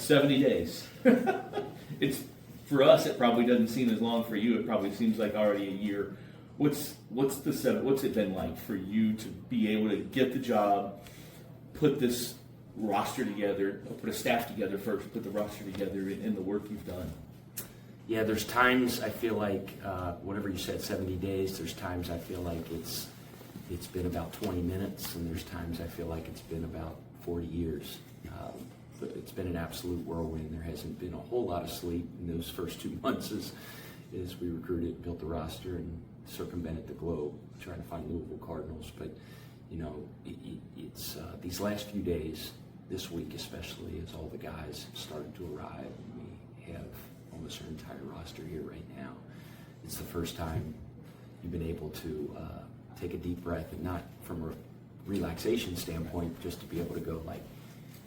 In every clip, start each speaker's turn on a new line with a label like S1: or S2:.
S1: 70 days. It's for us. It probably doesn't seem as long. For you, it probably seems like already a year. What's it been like for you to be able to get the job, put this roster together, put a staff together first, put the roster together, in the work you've done?
S2: Yeah, there's times I feel like, whatever you said, 70 days, there's times I feel like it's been about 20 minutes, and there's times I feel like it's been about 40 years. But it's been an absolute whirlwind. There hasn't been a whole lot of sleep in those first 2 months as we recruited, built the roster, and circumvented the globe, trying to find Louisville Cardinals. But, it's these last few days, this week especially, as all the guys have started to arrive, and we have almost our entire roster here right now. It's the first time you've been able to take a deep breath, and not from a relaxation standpoint, just to be able to go like,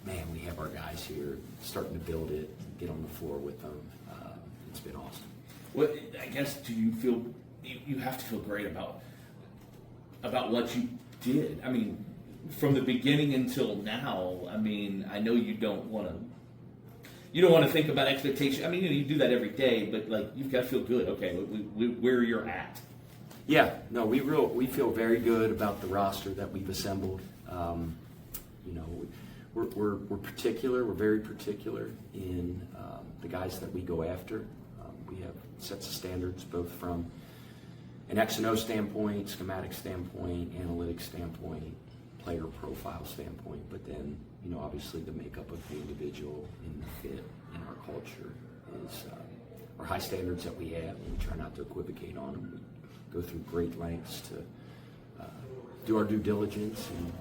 S2: man, we have our guys here, starting to build it, get on the floor with them. It's been awesome.
S1: What, I guess, do you feel, you have to feel great about what you did? I mean, from the beginning until now, I mean, I know you don't want to think about expectation. I mean, you do that every day, but like, you've got to feel good. Okay, where you're at.
S2: Yeah, no, we feel very good about the roster that we've assembled. We're particular. We're very particular in the guys that we go after. We have sets of standards, both from an X and O standpoint, schematic standpoint, analytics standpoint, player profile standpoint. But then, obviously the makeup of the individual and the fit in our culture is our high standards that we have, and we try not to equivocate on them. We go through great lengths to do our due diligence and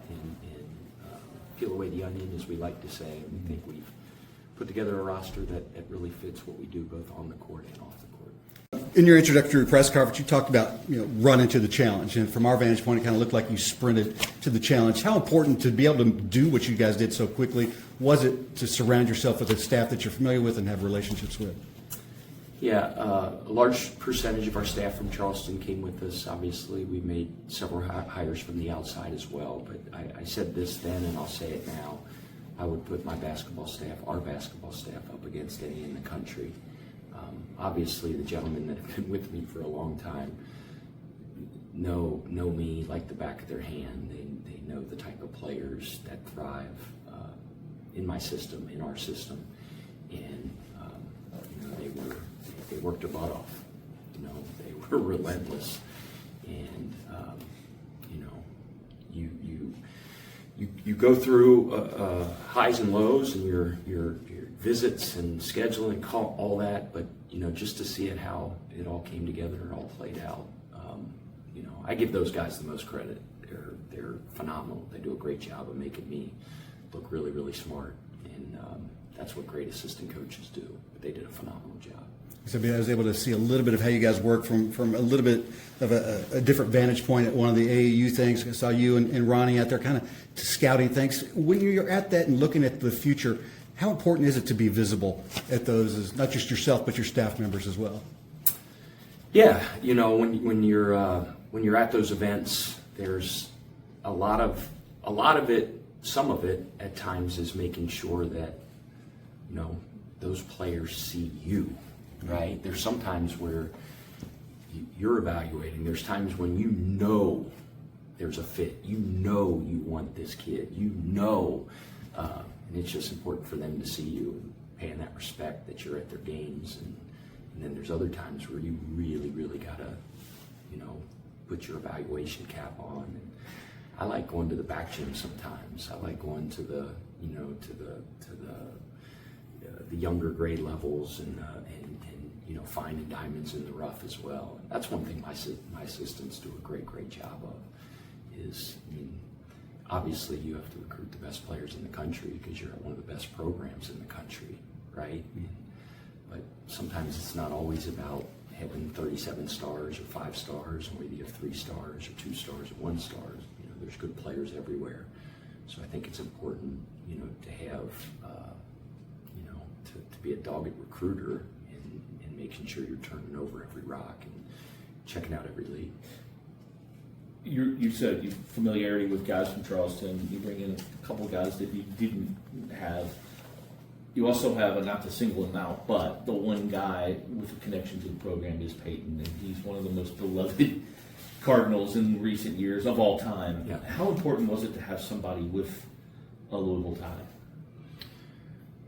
S2: peel away the onion, as we like to say. And we think we've put together a roster that really fits what we do, both on the court and off the court.
S3: In your introductory press conference, you talked about run into the challenge, and from our vantage point, it kind of looked like you sprinted to the challenge. How important to be able to do what you guys did so quickly was it to surround yourself with a staff that you're familiar with and have relationships with?
S2: Yeah, a large percentage of our staff from Charleston came with us. Obviously, we made several hires from the outside as well. But I said this then, and I'll say it now. I would put my basketball staff, our basketball staff, up against any in the country. Obviously, the gentlemen that have been with me for a long time know me like the back of their hand. They know the type of players that thrive in my system, in our system, and they worked their butt off. They were relentless, and you go through highs and lows, and your visits and scheduling, all that, but just to see it, how it all came together and all played out. I give those guys the most credit. They're phenomenal. They do a great job of making me look really, really smart, and that's what great assistant coaches do. But they did a phenomenal job.
S3: So I was able to see a little bit of how you guys work from a little bit of a different vantage point at one of the AAU things. I saw you and Ronnie out there kind of scouting things. When you're at that and looking at the future, how important is it to be visible at those, as not just yourself but your staff members as well?
S2: Yeah, when you're at those events, there's a lot of it. Some of it at times is making sure that those players see you. Right? There's some times where you're evaluating. There's times when there's a fit. You want this kid. And it's just important for them to see you, paying that respect that you're at their games. And then there's other times where you really, really gotta, put your evaluation cap on. And I like going to the back gym sometimes. I like going to the, the younger grade levels and finding diamonds in the rough as well. And that's one thing my assistants do a great job of. Obviously you have to recruit the best players in the country because you're at one of the best programs in the country, right? But sometimes it's not always about having 37 stars or 5 stars, or maybe you have 3 stars or 2 stars or 1 star. There's good players everywhere. So I think it's important, to have, to be a dogged recruiter and making sure you're turning over every rock and checking out every league.
S1: You said you familiarity with guys from Charleston. You bring in a couple of guys that you didn't have. you also have, not to single him out, but the one guy with a connection to the program is Peyton, and he's one of the most beloved Cardinals in recent years of all time.
S2: Yeah.
S1: How important was it to have somebody with a Louisville tie?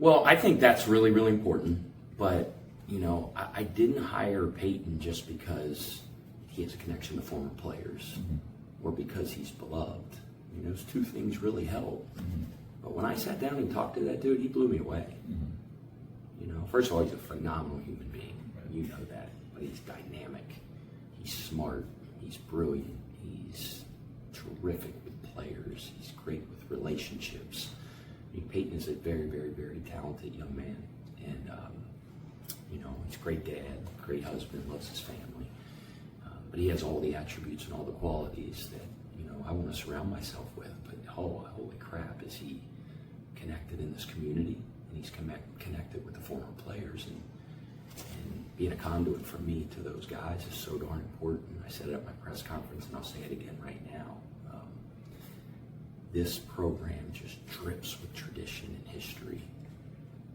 S2: Well, I think that's really, really important. But, I didn't hire Peyton just because he has a connection to former players or because he's beloved. Those two things really help. But when I sat down and talked to that dude, he blew me away. First of all, he's a phenomenal human being. You know that. But he's dynamic. He's smart. He's brilliant. He's terrific with players. He's great with relationships. Peyton is a very, very, very talented young man. And, he's a great dad, great husband, loves his family. But he has all the attributes and all the qualities that, I want to surround myself with. But, holy crap, is he connected in this community? And he's connected with the former players. And being a conduit from me to those guys is so darn important. I said it at my press conference, and I'll say it again right now. This program just drips with tradition and history.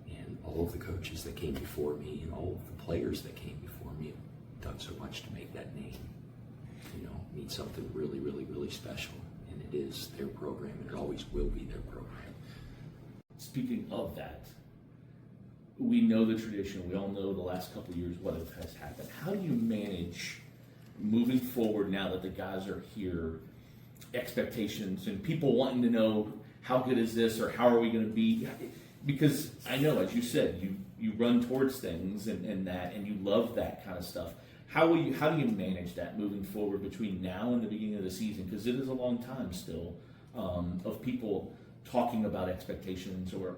S2: And all of the coaches that came before me and all of the players that came before me have done so much to make that name, mean something really, really, really special. And it is their program, and it always will be their program.
S1: Speaking of that, we know the tradition. We all know the last couple of years what has happened. How do you manage moving forward now that the guys are here, expectations and people wanting to know how good is this or how are we going to be? Because I know, as you said, you run towards things and that, and you love that kind of stuff. How do you manage that moving forward between now and the beginning of the season? Because it is a long time still of people talking about expectations, or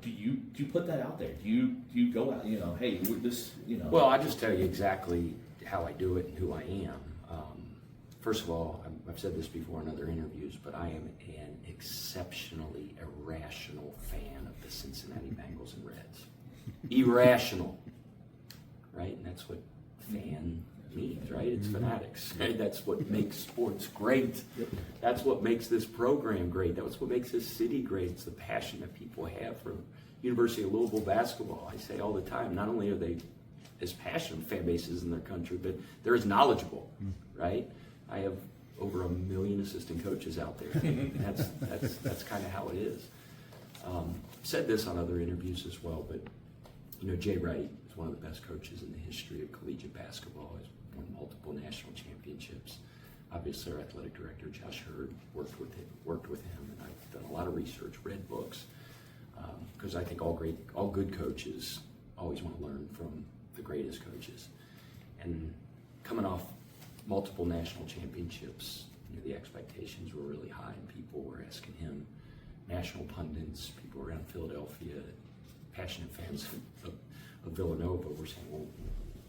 S1: do you put that out there? Do you go out, hey, we're this,
S2: Well, I'll just tell you exactly how I do it and who I am. First of all, I've said this before in other interviews, but I am an exceptionally irrational fan of the Cincinnati Bengals and Reds. Irrational, right? And that's what fan means, right? It's fanatics, right? That's what makes sports great. That's what makes this program great. That's what makes this city great. It's the passion that people have for University of Louisville basketball. I say all the time, not only are they as passionate fan bases in their country, but they're as knowledgeable, right? I have over 1 million assistant coaches out there. That's kind of how it is. Said this on other interviews as well, but Jay Wright is one of the best coaches in the history of collegiate basketball. He's won multiple national championships. Obviously, our athletic director Josh Hurd worked with him, and I've done a lot of research, read books, because I think all good coaches always want to learn from the greatest coaches. And coming off multiple national championships, the expectations were really high, and people were asking him, national pundits, people around Philadelphia, passionate fans of Villanova were saying, well,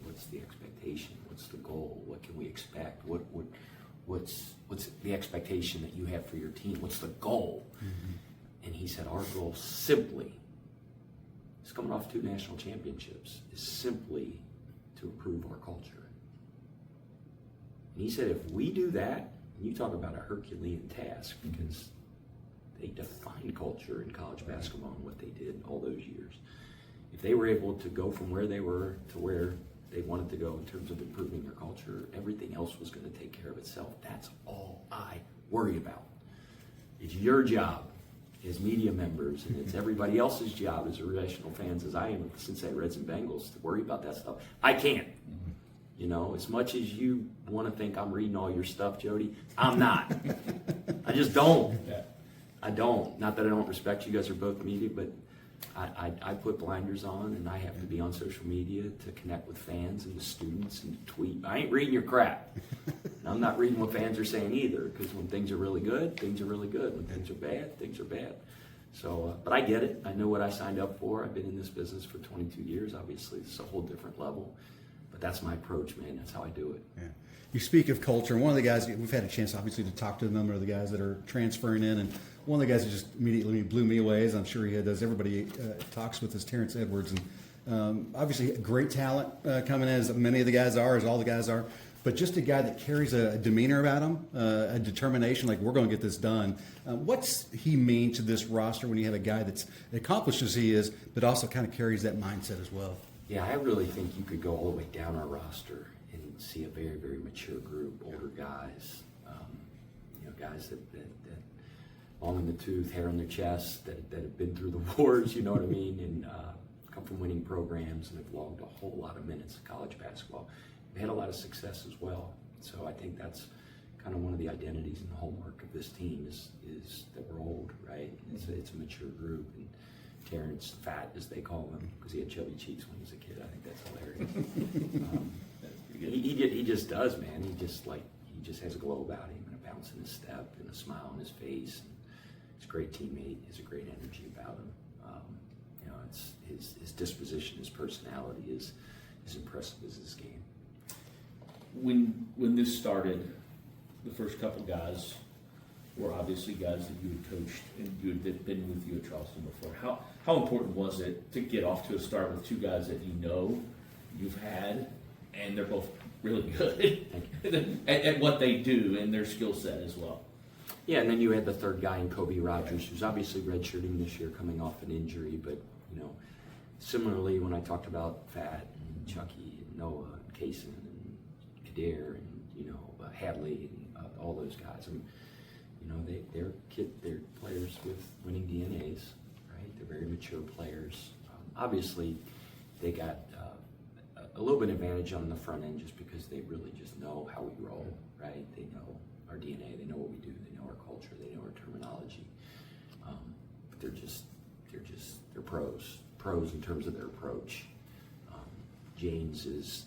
S2: what's the expectation? What's the goal? What can we expect? What's the expectation that you have for your team? What's the goal? Mm-hmm. And he said, our goal simply, is coming off 2 national championships, is simply to improve our culture. And he said, if we do that, and you talk about a Herculean task, because they defined culture in college basketball and what they did all those years. If they were able to go from where they were to where they wanted to go in terms of improving their culture, everything else was going to take care of itself. That's all I worry about. It's your job as media members, and it's everybody else's job as irrational fans as I am of the Cincinnati Reds and Bengals to worry about that stuff. I can't. As much as you want to think I'm reading all your stuff, Jody, I'm not. I just don't. I don't. Not that I don't respect you guys are both media, but I put blinders on, and I have to be on social media to connect with fans and with students and tweet. I ain't reading your crap. And I'm not reading what fans are saying either, because when things are really good, things are really good. When things are bad, things are bad. So, but I get it. I know what I signed up for. I've been in this business for 22 years. Obviously, it's a whole different level. But that's my approach, man. That's how I do it.
S3: Yeah. You speak of culture, and one of the guys, we've had a chance, obviously, to talk to a number of the guys that are transferring in, and one of the guys that just immediately blew me away, as I'm sure he does everybody talks with, is Terrence Edwards. And obviously, great talent coming in, as many of the guys are, as all the guys are. but just a guy that carries a demeanor about him, a determination, like we're going to get this done. What's he mean to this roster when you have a guy that's accomplished as he is, but also kind of carries that mindset as well?
S2: Yeah, I really think you could go all the way down our roster and see a very, very mature group, older guys, guys that long in the tooth, hair on their chest, that have been through the wars, you know what I mean, and come from winning programs and have logged a whole lot of minutes of college basketball. They had a lot of success as well. So I think that's kind of one of the identities and the hallmark of this team is that we're old, right? It's a mature group. And Terrence, fat as they call him, because he had chubby cheeks when he was a kid. I think that's hilarious. He just does, man. He just has a glow about him and a bounce in his step and a smile on his face. He's a great teammate. He has a great energy about him. It's his disposition, his personality is as impressive as his game.
S1: When this started, the first couple guys were obviously guys that you had coached and you had been with you at Charleston before. How important was it to get off to a start with two guys that you've had, and they're both really good at what they do and their skill set as well?
S2: Yeah, and then you had the third guy in Kobe Rogers, who's obviously redshirting this year, coming off an injury. But similarly, when I talked about Fat and Chucky and Noah and Kaysen and Kader and Hadley and all those guys, they're players with winning DNAs, right? They're very mature players. Obviously, they got a little bit of advantage on the front end just because they really just know how we roll, right? They know our DNA, they know what we do, they know our culture, they know our terminology. But they're pros in terms of their approach. James is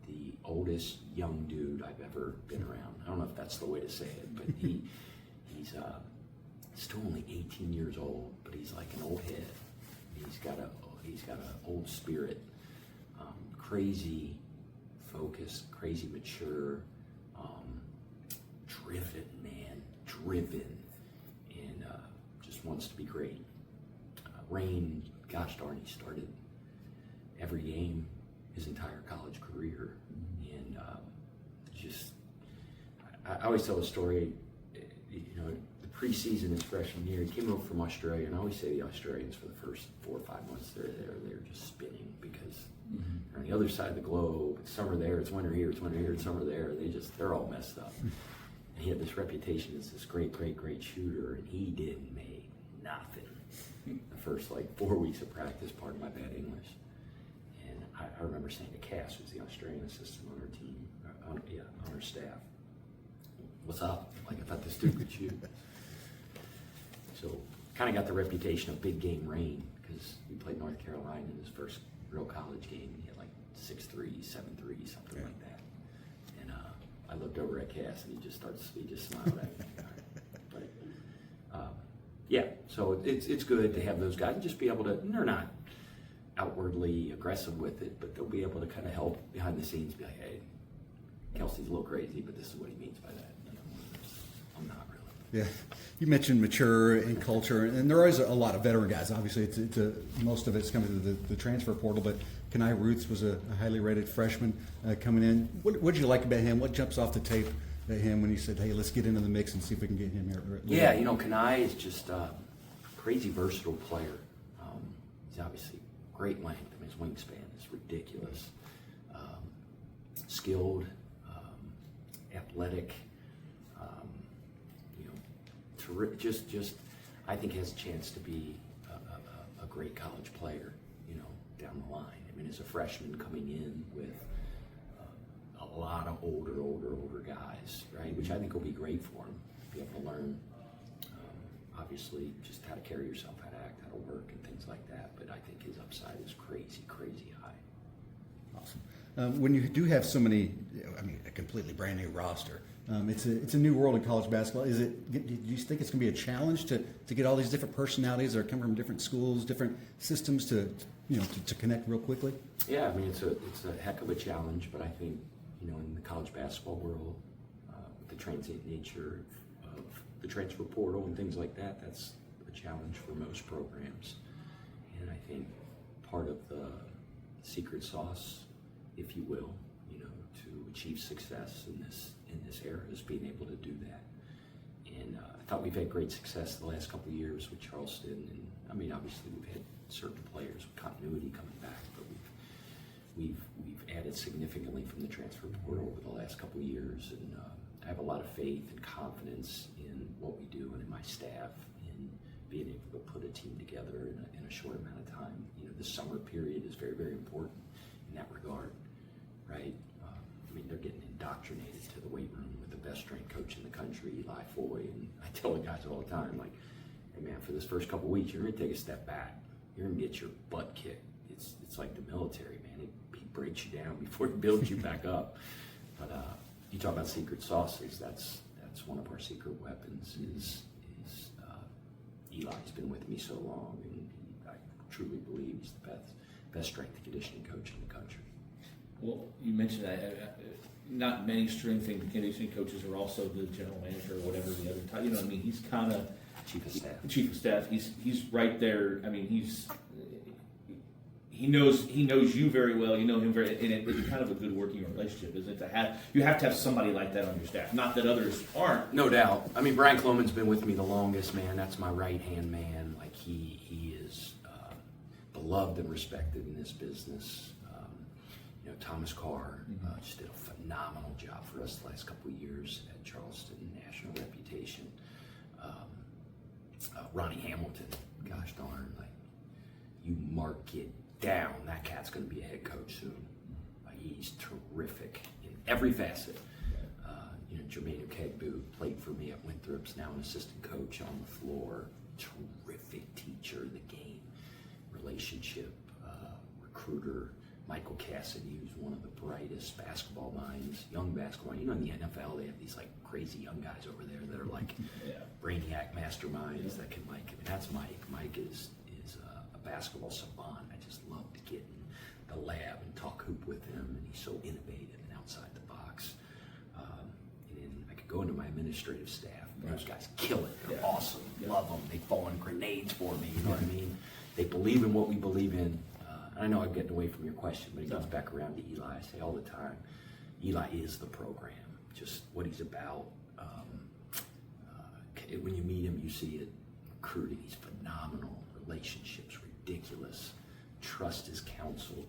S2: the oldest young dude I've ever been around. I don't know if that's the way to say it, but he's still only 18 years old, but he's like an old head. He's got an old spirit. Crazy focused, crazy mature, driven, and just wants to be great. Rain, gosh darn, he started every game his entire college career, and I always tell a story. The preseason his freshman year, he came over from Australia, and I always say the Australians for the first 4 or 5 months they're just spinning because they're on the other side of the globe. It's summer there, it's winter here, it's winter here, it's summer there. They're all messed up. And he had this reputation as this great shooter, and he didn't make nothing. The first 4 weeks of practice, pardon my bad English. And I remember saying to Cass, who's the Australian assistant on our team, on our staff, "What's up? I thought this dude could shoot." So kind of got the reputation of big game Rain because we played North Carolina in his first real college game. He had 6'3", 7'3", something like that. And I looked over at Cass and he just smiled at me. But yeah, so it's good to have those guys and just be able to. And they're not outwardly aggressive with it, but they'll be able to kind of help behind the scenes. Be like, "Hey, Kelsey's a little crazy, but this is what he means by that." I'm not really.
S3: Yeah, you mentioned mature and culture, and there is a lot of veteran guys. Obviously, most of it's coming through the transfer portal. But Kenai Ruths was a highly rated freshman coming in. What did you like about him? What jumps off the tape at him when you said, "Hey, let's get into the mix and see if we can get him here"?
S2: Yeah, Kenai is just a crazy versatile player. He's obviously great length. I mean, his wingspan is ridiculous. Skilled, athletic. Just I think has a chance to be a great college player, down the line. I mean, as a freshman coming in with a lot of older guys, right? Which I think will be great for him. Be able to learn, obviously, just how to carry yourself, how to act, how to work, and things like that. But I think his upside is crazy high.
S3: Awesome. When you do have so many, a completely brand new roster, it's a new world in college basketball. Do you think it's going to be a challenge to get all these different personalities that are coming from different schools, different systems to connect real quickly?
S2: Yeah, it's a heck of a challenge, but I think in the college basketball world, with the transient nature of the transfer portal and things like that, that's a challenge for most programs. And I think part of the secret sauce, if you will, to achieve success in this era is being able to do that. And I thought we've had great success the last couple of years with Charleston. And I mean, obviously we've had certain players with continuity coming back, but we've added significantly from the transfer portal over the last couple of years. And I have a lot of faith and confidence in what we do and in my staff in being able to put a team together in a short amount of time. You know, the summer period is very, very important in that regard, right? I mean, they're getting indoctrinated to the weight room with the best strength coach in the country, Eli Foy, and I tell the guys all the time, like, hey man, for this first couple of weeks, you're gonna take a step back. You're gonna get your butt kicked. It's like the military, man. He breaks you down before he builds you back up. But you talk about secret sauces. That's one of our secret weapons. Is Eli's been with me so long, and I truly believe he's the best strength and conditioning coach in the country.
S1: Well, you mentioned that not many strength and conditioning coaches are also the general manager or whatever the other title. You know what I mean? He's kind of
S2: Chief of staff.
S1: Chief of staff. He's right there. I mean, he knows you very well. You know him very, and it's kind of a good working relationship, isn't it? You have to have somebody like that on your staff. Not that others aren't.
S2: No doubt. I mean, Brian Cloman's been with me the longest, man. That's my right-hand man. Like, he is beloved and respected in this business. You know, Thomas Carr just did a phenomenal job for us the last couple of years at Charleston, national reputation. Ronnie Hamilton, gosh darn, like, you mark it down, that cat's going to be a head coach soon. He's terrific in every facet. You know, Jermaine Okegbu played for me at Winthrop's, now an assistant coach on the floor. Terrific teacher of the game, relationship, recruiter. Michael Cassidy, who's one of the brightest basketball minds, young basketball. You know, in the NFL, they have these like crazy young guys over there that are like brainiac masterminds that can like. I mean, that's Mike. Mike is a basketball savant. I just love to get in the lab and talk hoop with him, and he's so innovative and outside the box. And I could go into my administrative staff. Those guys kill it. They're awesome. Love them. They fall on grenades for me. You know what I mean? They believe in what we believe in. I know I'm getting away from your question, but it goes back around to Eli. I say all the time, Eli is the program, just what he's about. When you meet him, you see it. Recruiting, he's phenomenal. Relationships, ridiculous. Trust his counsel.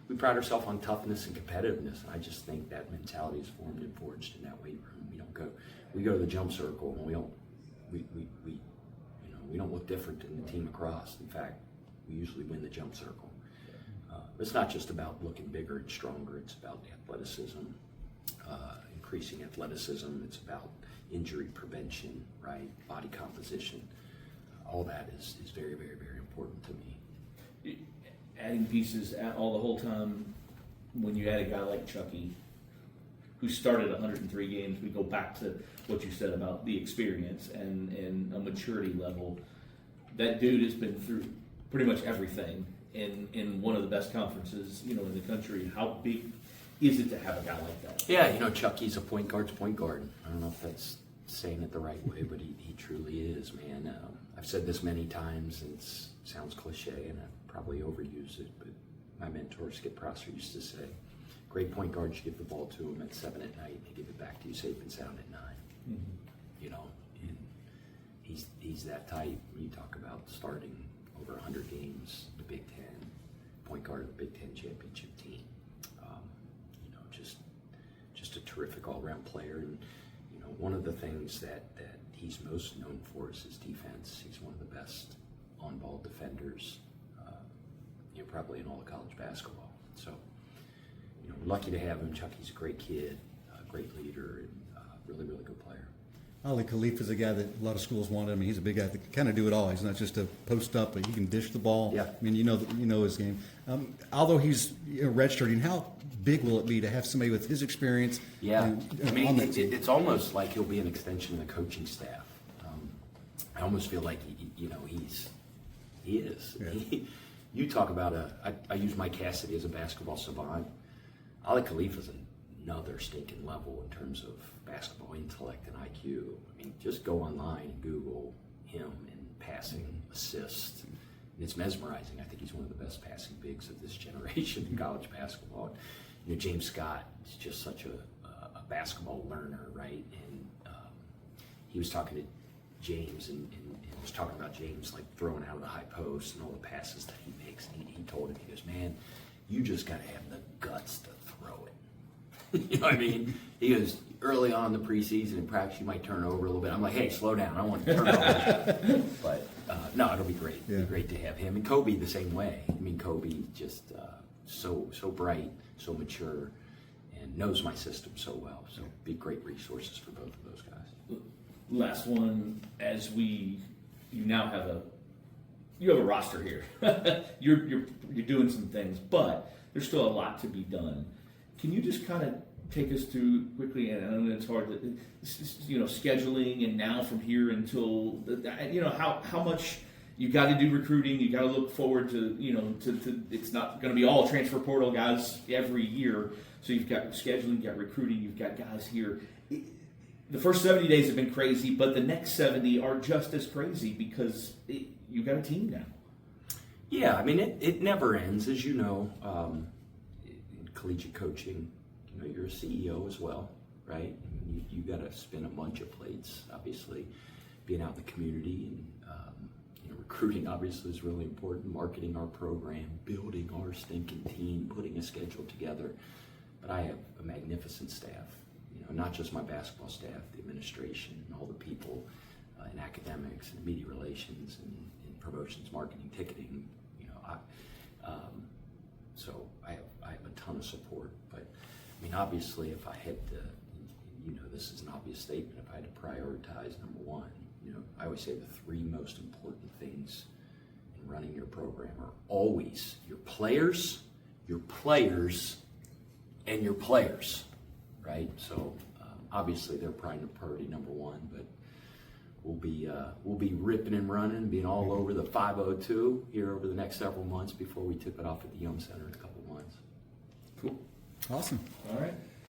S2: We pride ourselves on toughness and competitiveness. And I just think that mentality is formed and forged in that weight room. We go to the jump circle, and we don't look different than the team across. In fact, we usually win the jump circle. It's not just about looking bigger and stronger. It's about athleticism, increasing athleticism. It's about injury prevention, right? Body composition. All that is very, very, very important to me.
S1: Adding pieces all the whole time. When you add a guy like Chucky, who started 103 games, we go back to what you said about the experience and a maturity level. That dude has been through pretty much everything in one of the best conferences, you know, in the country. How big is it to have a guy like that?
S2: Yeah, you know, Chucky's a point guard's point guard. I don't know if that's saying it the right way, but he truly is, man. I've said this many times, and it sounds cliche, and I probably overuse it, but my mentor, Skip Prosser, used to say, great point guards, you give the ball to him at 7 at night, and they give it back to you safe and sound at 9. Mm-hmm. You know, and he's that type. You talk about starting over 100 games, the Big Ten, point guard of the Big Ten championship team. You know, just a terrific all-around player. And, you know, one of the things that he's most known for is his defense. He's one of the best on-ball defenders, you know, probably in all of college basketball. So, you know, we're lucky to have him. Chucky's a great kid, a great leader, and really, really good player.
S3: Ali Khalif is a guy that a lot of schools want. I mean, he's a big guy that can kind of do it all. He's not just a post up, but he can dish the ball.
S2: Yeah.
S3: I mean, you know his game. Although he's redshirting, how big will it be to have somebody with his experience?
S2: Yeah, I mean,
S3: on that team?
S2: it's almost like he'll be an extension of the coaching staff. I almost feel like he is.
S3: Yeah.
S2: You talk about I use Mike Cassidy as a basketball savant. Ali Khalif is another stinking level in terms of basketball intellect and IQ. I mean, just go online and Google him and passing, assist. And it's mesmerizing. I think he's one of the best passing bigs of this generation in college basketball. James Scott is just such a basketball learner, right? And he was talking to James and was talking about James like throwing out of the high post and all the passes that he makes. And he told him, he goes, man, you just got to have the guts to throw it. You know what I mean? He goes, early on in the preseason in practice, you might turn over a little bit. I'm like, hey, slow down. I don't want to turn over. But no, it'll be great.
S3: Yeah.
S2: It'll be great to have him. And Kobe the same way. I mean, Kobe just so bright, so mature, and knows my system so well. So be great resources for both of those guys.
S1: Last one, you now have a roster here. you're doing some things, but there's still a lot to be done. Can you just kind of take us through quickly? And I know it's hard, scheduling, and now from here until how much you got to do recruiting. You got to look forward to to it's not going to be all transfer portal guys every year. So you've got scheduling, you've got recruiting, you've got guys here. The first 70 days have been crazy, but the next 70 are just as crazy because you've got a team now.
S2: Yeah, I mean, it never ends, as you know. In collegiate coaching, you're a CEO as well, right? I mean, you got to spin a bunch of plates, obviously, being out in the community and recruiting obviously is really important, marketing our program, building our stinking team, putting a schedule together. But I have a magnificent staff. Not just my basketball staff, the administration, and all the people in academics and media relations and promotions, marketing, ticketing. So I have a ton of support. But I mean, obviously, if I had to, this is an obvious statement. If I had to prioritize, number one, I always say the three most important things in running your program are always your players, and your players. Right, so obviously they're priority number one, but we'll be ripping and running, being all over the 502 here over the next several months before we tip it off at the Yum Center in a couple months.
S1: Cool.
S3: Awesome.
S1: All right.